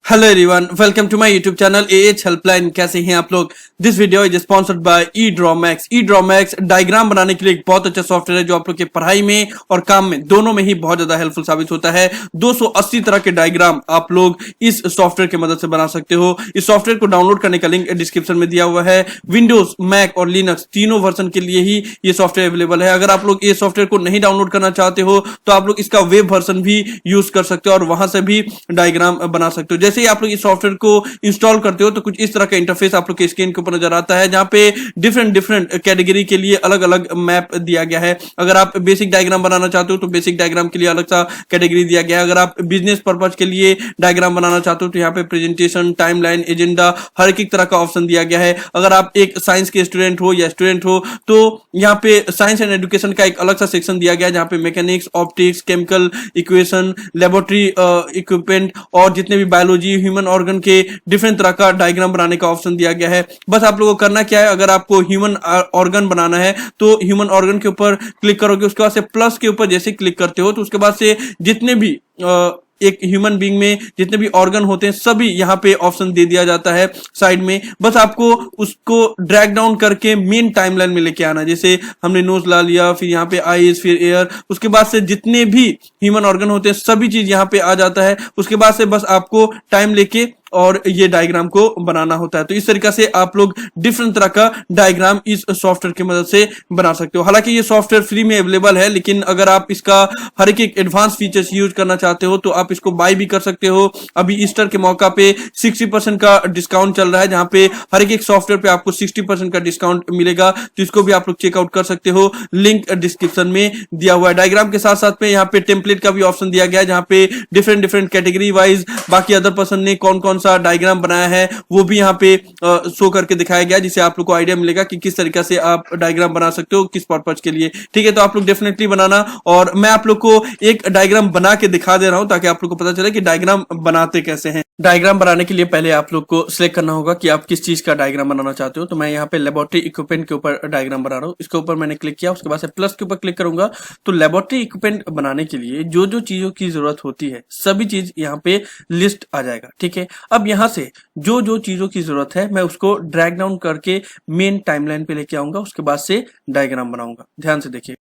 Hello everyone, welcome to my YouTube channel AH helpline. कैसे हैं आप लोग? This video is sponsored by EdrawMax। EdrawMax diagram बनाने के लिए एक बहुत अच्छा सॉफ्टवेयर है जो आप लोग के पढ़ाई में और काम में दोनों में ही बहुत ज्यादा हेल्पफुल साबित होता है। 280 तरह के डायग्राम आप लोग इस सॉफ्टवेयर की मदद से बना सकते हो। इस सॉफ्टवेयर को डाउनलोड करने का लिंक डिस्क्रिप्शन में दिया हुआ है। विंडोज, मैक और लिनक्स तीनों वर्जन के लिए ही ये सॉफ्टवेयर अवेलेबल है। अगर आप लोग ये सॉफ्टवेयर को नहीं डाउनलोड करना चाहते हो तो आप लोग इसका वेब वर्जन भी यूज कर सकते हो और वहां से भी डायग्राम बना सकते हो। जैसे ही आप लोग इस सॉफ्टवेयर को इंस्टॉल करते हो तो कुछ इस तरह का इंटरफेस आप लोग के स्क्रीन के ऊपर नजर आता है, जहां पे डिफरेंट कैटेगरी के लिए अलग अलग मैप दिया गया है। अगर आप बेसिक डायग्राम बनाना चाहते हो तो बेसिक डायग्राम के लिए अलग सा कैटेगरी दिया गया है। अगर आप बिजनेस पर्पज के लिए डायग्राम बनाना चाहते हो तो यहाँ पे प्रेजेंटेशन, टाइमलाइन, एजेंडा, हर एक तरह का ऑप्शन दिया गया है। अगर आप एक साइंस के स्टूडेंट हो या स्टूडेंट हो तो यहाँ पे साइंस एंड एजुकेशन का एक अलग सा सेक्शन दिया गया है, जहाँ पे mechanics, optics, chemical equation, laboratory equipment और जितने भी बायोलॉजी, ह्यूमन ऑर्गन के डिफरेंट तरह का डायग्राम बनाने का ऑप्शन दिया गया है। बस आप लोगों को करना क्या है, अगर आपको ह्यूमन ऑर्गन बनाना है तो ह्यूमन ऑर्गन के ऊपर क्लिक करोगे, उसके बाद से प्लस के ऊपर जैसे क्लिक करते हो तो उसके बाद से जितने भी एक ह्यूमन बीइंग में जितने भी ऑर्गन होते हैं सभी यहाँ पे ऑप्शन दे दिया जाता है साइड में। बस आपको उसको ड्रैग डाउन करके मेन टाइमलाइन में लेके आना। जैसे हमने नोज ला लिया, फिर यहाँ पे आईज, फिर एयर, उसके बाद से जितने भी ह्यूमन ऑर्गन होते हैं सभी चीज यहाँ पे आ जाता है। उसके बाद से बस आपको टाइम लेके और ये डायग्राम को बनाना होता है। तो इस तरीके से आप लोग डिफरेंट तरह का डायग्राम इस सॉफ्टवेयर की मदद से बना सकते हो। हालांकि ये सॉफ्टवेयर फ्री में अवेलेबल है, लेकिन अगर आप इसका हर एक एडवांस फीचर्स यूज करना चाहते हो तो आप इसको बाय भी कर सकते हो। अभी ईस्टर के मौका पे 60% का डिस्काउंट चल रहा है, जहां पे हर एक सॉफ्टवेयर पे आपको 60% का डिस्काउंट मिलेगा। तो इसको भी आप लोग चेकआउट कर सकते हो, लिंक डिस्क्रिप्शन में दिया हुआ है। डायग्राम के साथ साथ में यहाँ पे टेम्पलेट का भी ऑप्शन दिया गया है, जहाँ पे डिफरेंट कैटेगरी वाइज बाकी अदर पर्सन ने कौन कौन सा डायग्राम बनाया है वो भी यहाँ पे शो करके दिखाया गया, जिससे आप लोग को आइडिया मिलेगा कि किस तरीके से आप डायग्राम बना सकते हो, किस पर्पज के लिए। ठीक है, तो आप लोग डेफिनेटली बनाना। और मैं आप लोग को एक डायग्राम बना के दिखा दे रहा हूं ताकि आप लोग को पता चले कि डायग्राम बनाते कैसे हैं। डायग्राम बनाने के लिए पहले आप लोग को सिलेक्ट करना होगा कि आप किस चीज का डायग्राम बनाना चाहते हो। तो मैं यहाँ पे लेबोरेटरी इक्विपमेंट के ऊपर डायग्राम बना रहा हूँ। इसके ऊपर मैंने क्लिक किया, उसके बाद से प्लस के ऊपर क्लिक करूंगा तो लेबोरेटरी इक्विपमेंट बनाने के लिए जो जो चीजों की जरूरत होती है सभी चीज यहाँ पे लिस्ट आ जाएगा। ठीक है, अब यहाँ से जो जो चीजों की जरूरत है मैं उसको ड्रैग डाउन करके मेन टाइमलाइन पे लेके आऊंगा, उसके बाद से डायग्राम बनाऊंगा। ध्यान से देखिए।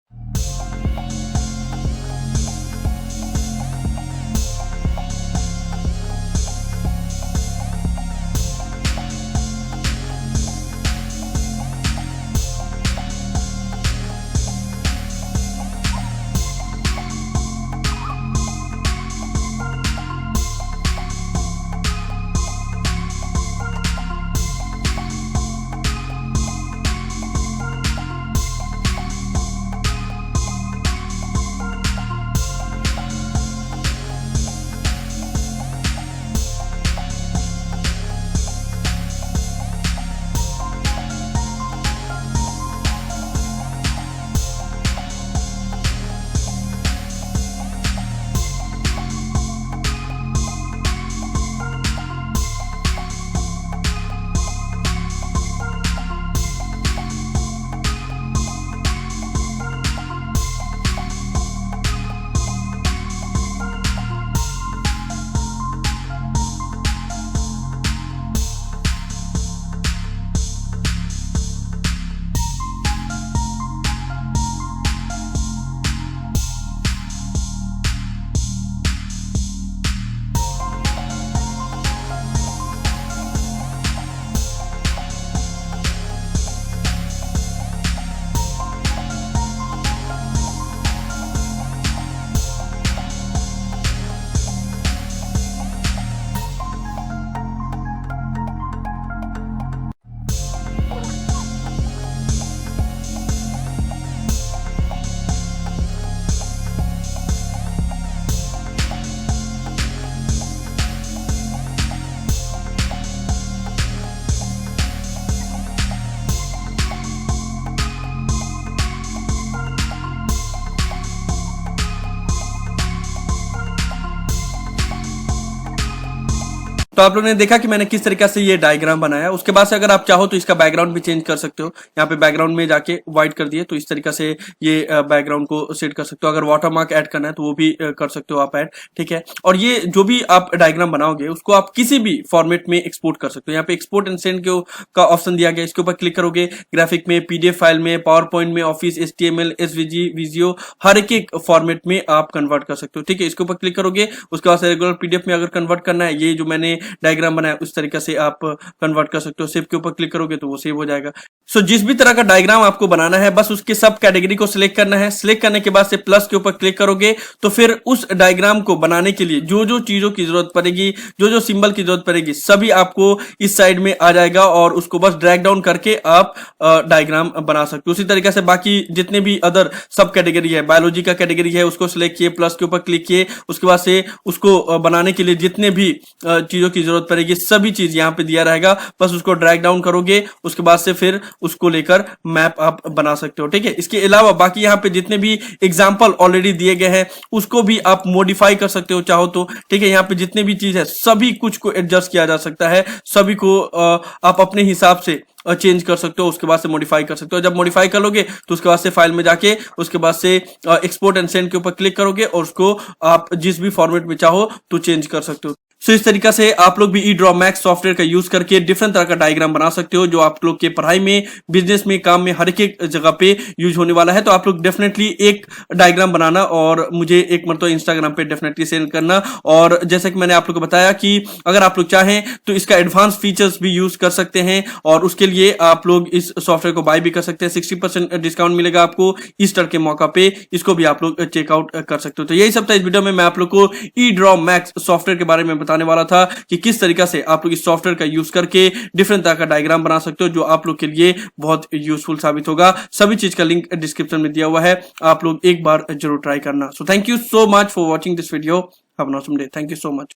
तो आप लोगों ने देखा कि मैंने किस तरीके से ये डायग्राम बनाया। उसके बाद से अगर आप चाहो तो इसका बैकग्राउंड भी चेंज कर सकते हो। यहाँ पे बैकग्राउंड में जाके व्हाइट कर दिए तो इस तरीके से ये बैकग्राउंड को सेट कर सकते हो। अगर वाटरमार्क ऐड करना है तो वो भी कर सकते हो आप ऐड, ठीक है। और ये जो भी आप डायग्राम बनाओगे उसको आप किसी भी फॉर्मेट में एक्सपोर्ट कर सकते हो। यहाँ पे एक्सपोर्ट एंड सेंड का ऑप्शन दिया गया, इसके ऊपर क्लिक करोगे, ग्राफिक में, पीडीएफ फाइल में, पावर पॉइंट में, ऑफिस, एचटीएमएल, एसवीजी, विजियो, हर एक फॉर्मेट में आप कन्वर्ट कर सकते हो, ठीक है। इसके ऊपर क्लिक करोगे, उसके बाद रेगुलर पीडीएफ में अगर कन्वर्ट करना है, ये जो मैंने डायग्राम बनाया उस तरीके से आप कन्वर्ट कर सकते हो। सेव के ऊपर क्लिक करोगे तो वो सेव हो जाएगा। सो जिस भी तरह का डायग्राम आपको बनाना है बस उसके सब कैटेगरी को सिलेक्ट करना है। सिलेक्ट करने के बाद से प्लस के ऊपर क्लिक करोगे तो फिर उस डायग्राम को बनाने के लिए जो जो चीजों की जरूरत पड़ेगी, जो जो सिंबल की जरूरत पड़ेगी, सभी आपको इस साइड में आ जाएगा और उसको बस ड्रैग डाउन करके आप डायग्राम बना सकते हो। उसी तरीके से बाकी जितने भी अदर सब कैटेगरी है, बायोलॉजी का कैटेगरी है, उसको सिलेक्ट किए, प्लस के ऊपर क्लिक किए, उसके बाद से उसको बनाने के लिए जितने भी चीजों की जरूरत पड़ेगी सभी चीज यहाँ पे दिया रहेगा, बस उसको ड्रैग डाउन करोगे, उसके बाद से फिर उसको लेकर मैप आप बना सकते हो, ठीक है। इसके अलावा बाकी यहाँ पे जितने भी एग्जाम्पल ऑलरेडी दिए गए हैं उसको भी आप मॉडिफाई कर सकते हो चाहो तो, ठीक है। यहाँ पे जितने भी चीज है सभी कुछ को एडजस्ट किया जा सकता है, सभी को आप अपने हिसाब से चेंज कर सकते हो, उसके बाद से मॉडिफाई कर सकते हो। जब मॉडिफाई कर लोगे तो उसके बाद से फाइल में जाके उसके बाद से एक्सपोर्ट एंड सेंड के ऊपर क्लिक करोगे और उसको आप जिस भी फॉर्मेट में चाहो तो चेंज कर सकते हो। सो इस तरीका से आप लोग भी EdrawMax सॉफ्टवेयर का यूज करके डिफरेंट तरह का डायग्राम बना सकते हो जो आप लोग के पढ़ाई में, बिजनेस में, काम में, हर एक जगह पे यूज होने वाला है। तो आप लोग डेफिनेटली एक डायग्राम बनाना और मुझे एक मतलब इंस्टाग्राम पे डेफिनेटली सेंड करना। और जैसे कि मैंने आप लोग को बताया कि अगर आप लोग चाहें तो इसका एडवांस फीचर्स भी यूज कर सकते हैं और उसके लिए आप लोग इस सॉफ्टवेयर को बाय भी कर सकते हैं। 60% डिस्काउंट मिलेगा आपको ईस्टर के मौका पे, इसको भी आप लोग चेकआउट कर सकते हो। तो यही सब था इस वीडियो में। मैं आप लोग को EdrawMax सॉफ्टवेयर के बारे में बताने वाला था कि किस तरीका से आप लोग इस सॉफ्टवेयर का यूज करके डिफरेंट तरह का डायग्राम बना सकते हो जो आप लोग के लिए बहुत यूजफुल साबित होगा। सभी चीज का लिंक डिस्क्रिप्शन में दिया हुआ है, आप लोग एक बार जरूर ट्राई करना। So thank you so much for watching this video. Have a awesome day. Thank you so much.